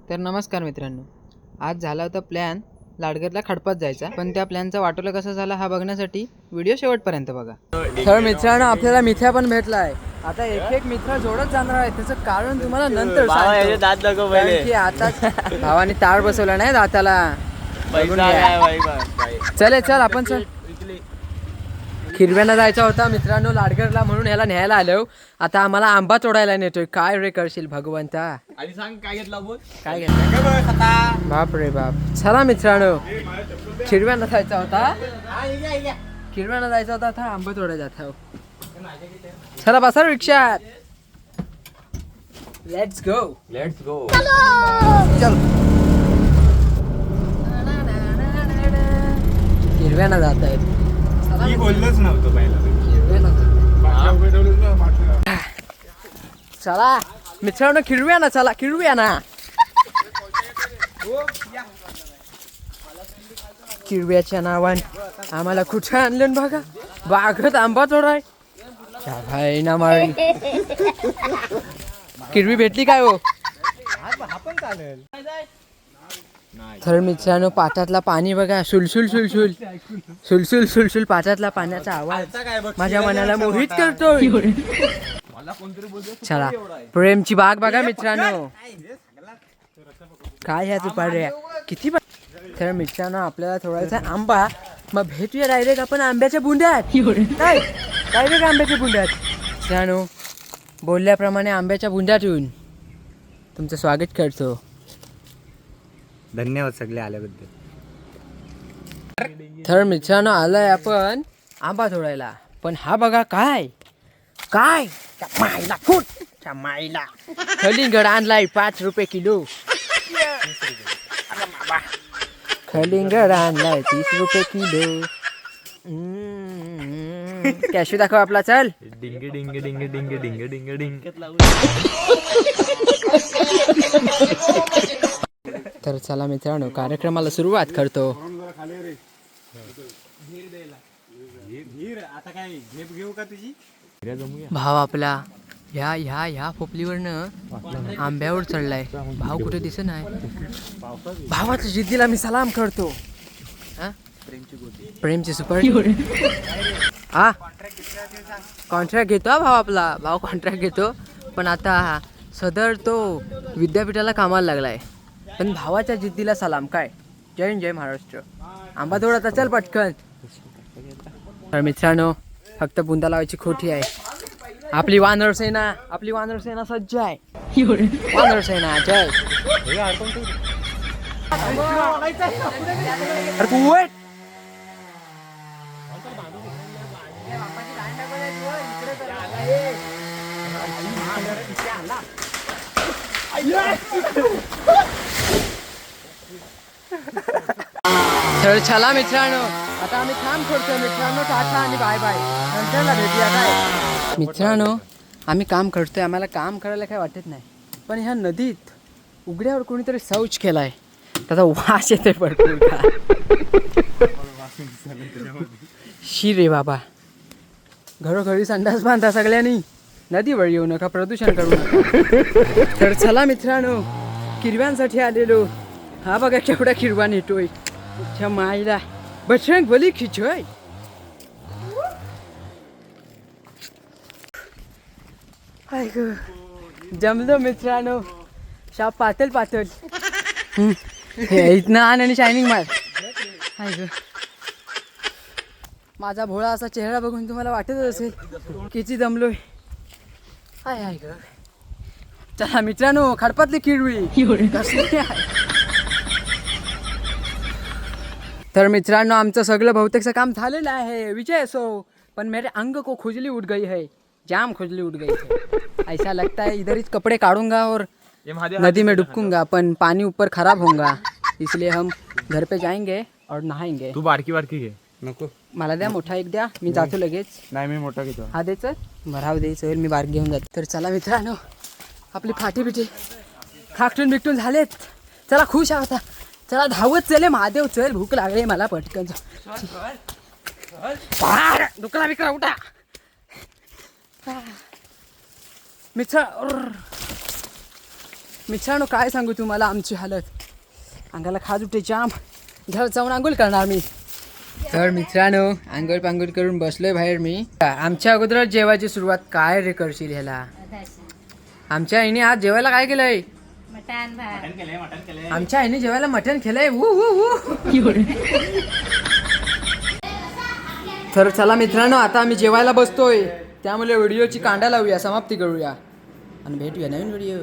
तर नमस्कार मित्रांनो, आज झाला होता प्लॅन लाडगरला खडपात जायचा, पण त्या प्लॅनचा वाटोला कसा झाला हा बघण्यासाठी व्हिडिओ शेवटपर्यंत बघा. तर मित्रांनो आपल्याला मिथ्या पण भेटलाय. आता एक एक मित्र जोडत जाणार आहे, त्याचं कारण तुम्हाला नंतर सांगतो. कारण की आता भावाने तार बसवला नाही दाताला. चल आपण चल. खिरव्याला जायचा होता मित्रांनो लाडगरला, म्हणून ह्याला न्यायला आलो. आता आम्हाला आंबा तोडायला नेतोय. काय रे करशील भगवंता. आणि सांग काय घेतला बोल. काय घेतलं बाप रे बाप. चला मित्रांनो खिरव्याला जायचा होता. खिरव्याला जायचा होता, आता आंबा तोडायला जात आहो. चला बसा रिक्षात. Let's go. चल खिरव्याला जात आहेत. मी बोललोच नव्हतो पहिला. चला मित्रांनो खिरव्याना, चला खिरव्याना. खिरव्याच्या नावान आम्हाला कुठे आणलं बघा. बागत आंबा तोडाय भाई ना मारी. किरवी भेटली काय हो. तर मित्रांनो पाटातला पाणी बघा, सुलसुल सुलसुल सुलसुल सुलसुल. पाटातला पाण्याचा आवाज माझ्या मनाला मोहित करतोय. चला प्रेमची बाग बघा मित्रांनो. काय ह्या दुपाऱ्या किती. तर मित्रांनो आपल्याला थोडासा आंबा, मग भेटूया डायरेक्ट आपण आंब्याच्या बुंड्यात. काय डायरेक्ट आंब्याच्या बुंड्यात. मित्रांनो बोलल्याप्रमाणे आंब्याच्या बुंड्यात येऊन तुमचं स्वागत करतो. धन्यवाद सगळे आल्याबद्दल. तर मित्रांनो आलाय आपण आंबा तोडायला, पण हा बघा काय काय माईला फूट माईला कलिंगड आणलाय 5 रुपये किलो. कलिंगड आणलाय 30 रुपये किलो. कॅशू दाखव आपला. चल डिंग डिंग डिंग डिंग डिंग डिंग डिंग. तर चला मित्रांनो कार्यक्रमाला सुरुवात करतो. आता काय झेप घेऊ का तुझी. भाव आपला ह्या ह्या ह्या पोपलीवरनं आंब्यावर चढलाय. भाव कुठे दिसत नाही. भावाच्या जिद्दीला मी सलाम करतो. प्रेमची सुपारी. हा कॉन्ट्रॅक्ट घेतो हा भाव आपला. भाव कॉन्ट्रॅक्ट घेतो, पण आता सदर तो विद्यापीठाला कामाला लागलाय. पण भावाच्या जिद्दीला सलाम. काय जय हिंद जय महाराष्ट्र. आंबा तोडायचा चल पटकन. तर मित्रांनो फक्त बुंदा लावायची खोटी आहे. आपली वानर सेना सज्ज आहे. वानर सेना जय. अरे तू वळ. तर चला मित्रांनो आता आम्ही थांब करतोय मित्रांनो. टाटा आणि बाय बाय. नंतरला भेटूया. काय मित्रांनो आम्ही काम करतोय, आम्हाला काम करायला काय वाटत नाही, पण ह्या नदीत उघड्यावर कोणीतरी शौच केलाय, त्याचा वास येते भरपूर. शी रे बाबा. घरोघरी संडास बांधा सगळ्यांनी. नदीवर येऊ नका, प्रदूषण करू नका. तर चला मित्रांनो किरव्यांसाठी आलेलो. हा बघा केवढा किरवा नेतोय. त्या माईला बजरंग बली खिचोय. जमलो मित्रांनो. शाप पातळ पातळ. इथनं आण आणि शायनिंग मार. माझा भोळा असा चेहरा बघून तुम्हाला वाटतच असेल किती जमलोय. हाय ग. चला मित्रांनो खडपातली किरवी कसली आहे. तर मित्रांनो आमचं सगळं बहुतेकचं काम झालेलं आहे. विजय असो, पण मेरे अंग को खुजली उठ गई है. जाम खुजली उठ गई है. ऐसा लगता है इधर ही कपड़े काटूंगा और नदी में डुबकूंगा, पण पानी ऊपर खराब होगा, इसलिए हम घर पे जाएंगे और नहाएंगे. तू बारकी बारकी घे. नको मला द्या मोठा एक द्या. मी जातो लगेच. नाही मी मोठा घेतो. हा द्यायचं भराव द्यायचं. मी बारकी घेऊन जातो. तर चला मित्रांनो आपली फाटी बिटी खाकटून बिकटून झालेत. चला खुश आहोत. चला धावत चले महादेव. चल भूक लागली मला पटकन. डुकरा बिकरा उठा मित्र. मित्रांनो काय सांगू तुम्हाला आमची हालत, अंगाला खाज उठे जाम. घर जाऊन आंघोळ करणार मी. तर मित्रांनो आंघोळ पांघोळ करून बसलोय बाहेर मी. आमच्या अगोदर जेवायची सुरुवात काय रे करशील ह्याला. आमच्या आईने आज जेवायला काय केलंय. आमच्या आईने जेवायला मटण केलंय. तर चला मित्रांनो आता आम्ही जेवायला बसतोय, त्यामुळे व्हिडिओची कांडा लावूया, समाप्ती करूया आणि भेटूया नवीन व्हिडिओ.